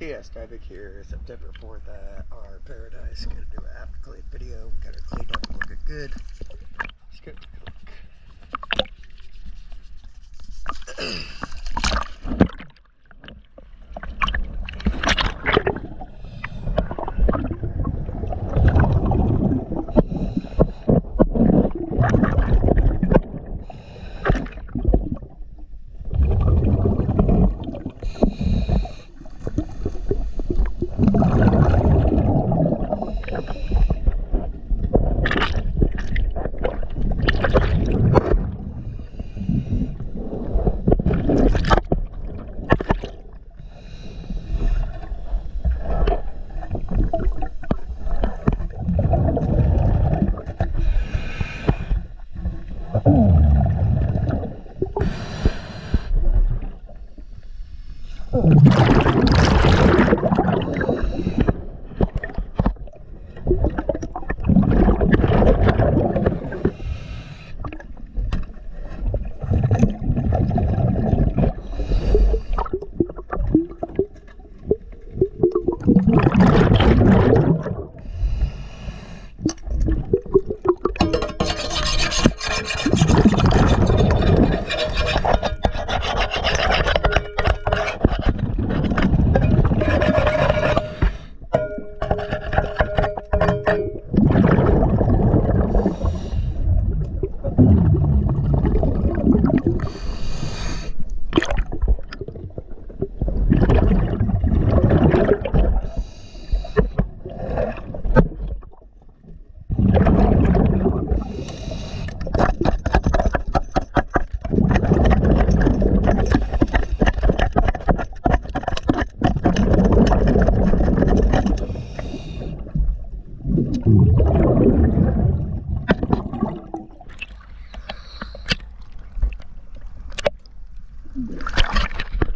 Yes, Divik here, September 4th at our Paradise. Gonna do an after clean video. Got her cleaned up and looking good. Let's go take a look.